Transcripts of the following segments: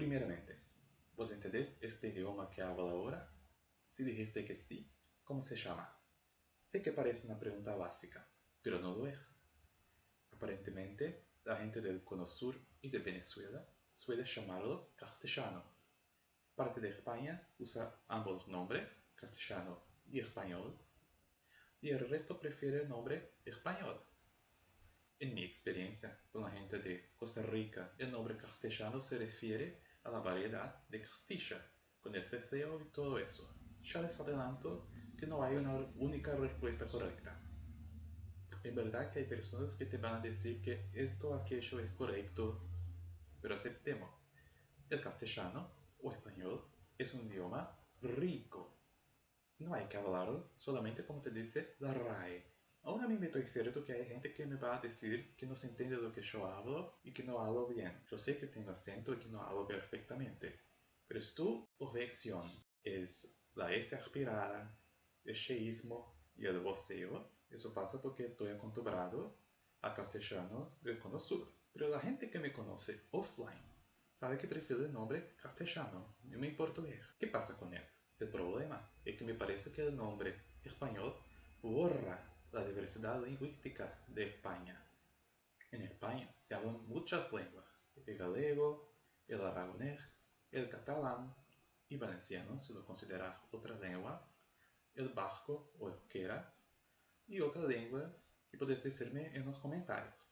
Primeiramente, ¿vos entendés este idioma que hablo ahora? Si dijiste que sí, ¿cómo se llama? Sé que parece una pregunta básica, pero no lo es. Aparentemente, la gente del Cono Sur y de Venezuela suele llamarlo castellano. Parte de España usa ambos nombres, castellano y español, y el resto prefiere el nombre español. En mi experiencia con la gente de Costa Rica, el nombre castellano se refiere a la variedad de Castilla, con el ceceo y todo eso. Ya les adelanto que no hay una única respuesta correcta. Es verdad que hay personas que te van a decir que esto o aquello es correcto, pero aceptemos. El castellano o español es un idioma rico. No hay que hablarlo solamente como te dice la RAE. Ahora mismo estoy cierto que hay gente que me va a decir que no se entiende lo que yo hablo y que no hablo bien. Yo sé que tengo acento y que no hablo perfectamente. Pero si tu objeción es la S aspirada, el sheísmo y el voceo, eso pasa porque estoy acostumbrado a castellano del Cono Sur. Pero la gente que me conoce offline sabe que prefiero el nombre castellano y en portugués. ¿Qué pasa con él? El problema es que me parece que el nombre español borra la diversidad lingüística de España. En España se hablan muchas lenguas: el galego, el aragonés, el catalán y valenciano, si lo consideras otra lengua, el vasco o euskera y otras lenguas que puedes decirme en los comentarios.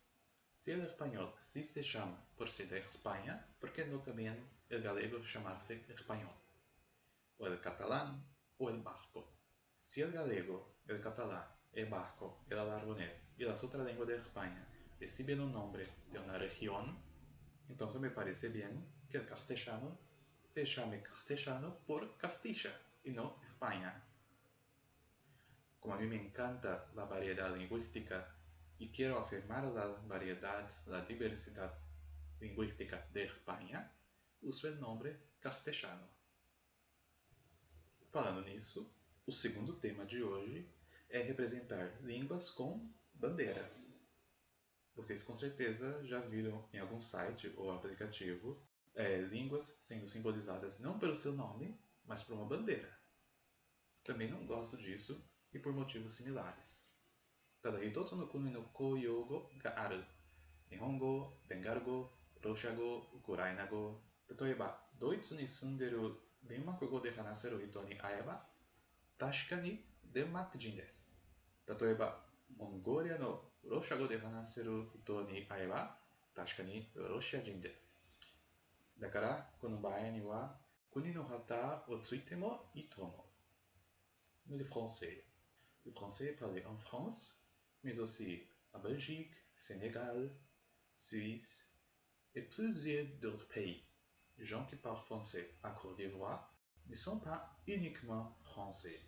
Si el español sí se llama por ser de España, ¿por qué no también el galego llamarse español? O el catalán o el vasco. Si el galego, el catalán, el vasco, el aragonés y las otras lenguas de España reciben un nombre de una región, entonces me parece bien que el castellano se llame castellano por Castilla y no España. Como a mí me encanta la variedad lingüística y quiero afirmar la variedad, la diversidad lingüística de España, uso el nombre castellano. Falando nisso, o segundo tema de hoje é representar línguas com bandeiras. Vocês com certeza já viram em algum site ou aplicativo línguas sendo simbolizadas não pelo seu nome, mas por uma bandeira. Também não gosto disso e por motivos similares. Tada hitotsu no kuni no kouyo go ga aru. Nihongo, Bengalgo, Roshago, Ukrainago. Tatoeba, doitsu ni sunderu Denmaku de hanaseru hito ni aeba, Tashika ni denmakujin desu. Tatoeba, Mongolia no Roshago de hanaseru hito ni aeba, Tashika ni Roshiajin desu. Dakara, kono bae ni wa kuni no hata o tsuite mo itomo. Le français. Le français est parlé en France, mais aussi en Belgique, Sénégal, Suisse et plusieurs d'autres pays. Les gens qui parlent français à Côte d'Ivoire ne sont pas uniquement français.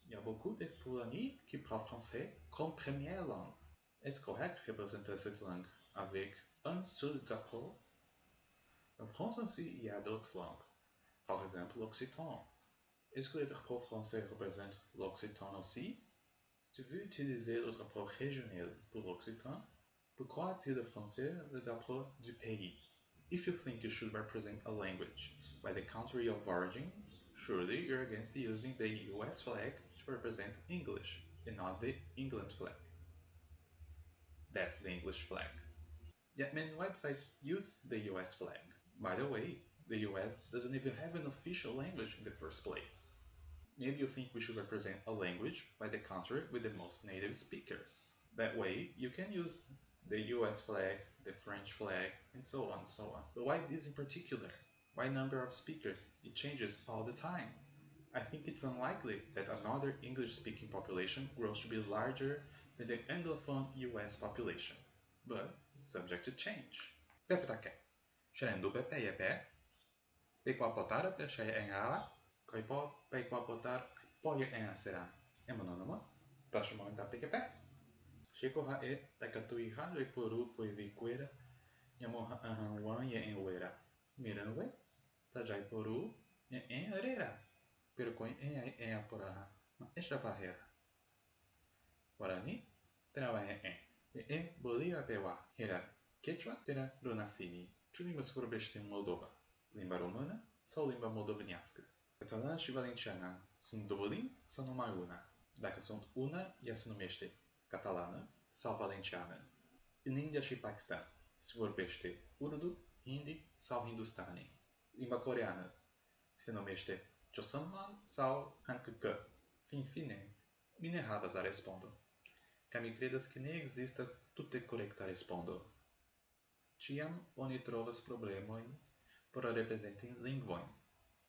Il y a beaucoup de Fulani qui parlent français comme première langue. Est-ce correct de représenter cette langue avec un seul drapeau? En France aussi, il y a d'autres langues. Par exemple, l'occitan. Est-ce que le drapeau français représente l'occitan aussi? Si tu veux utiliser le drapeau régional pour l'occitan, pourquoi utiliser le français le drapeau du pays? If you think you should represent a language by the country of origin, surely you're against using the US flag to represent English and not the England flag. That's the English flag. Yet many websites use the US flag. By the way, the US doesn't even have an official language in the first place. Maybe you think we should represent a language by the country with the most native speakers. That way, you can use the US flag, the French flag, and so on, so on. But why this in particular? Why number of speakers? It changes all the time. I think it's unlikely that another English-speaking population grows to be larger than the Anglophone US population. But it's subject to change. Pepe take. Shendu Pepe Yepe. Pekwa potara pe shaya engala. Koipo pekwa potar poye engasera. Emononoma. Tashimo enta pekepe. Shiko ha e takatui ha e poru poiviquera. Yamoha ahanwan ye enwera. Miranwe. Tajai poru ye enrera. Pero coin en aporaha. Ma esha barreira. Guarani. Trava bolia pewa. Hera. Quechua tera runasimi. Chulima se Moldova. Língua romana sau língua moldovânească? Catalana și valenciana sunt două limbi sau numai una? Dacă sunt una, ea se numește catalană sau valenciană. În India și Pakistan se vorbește urdu, hindi sau hindustani. Limba coreană se numește Joseonmal sau Hangul. Fin fine, mine havas a respondo. Ca mi credas que ne existas tute correcta respondo. Ciam oni trovas problemojn por reprezenti lingvojn.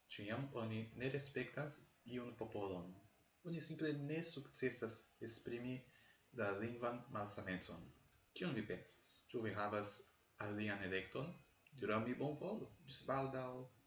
Ciam oni ne respektas iun popolon. Oni simple ne sukcesas esprimi la lingvan malsamecon. Kion vi pensas? Ĉu vi havas alian elekton? Dirau mi bonvolu. Ĝis baldaŭ!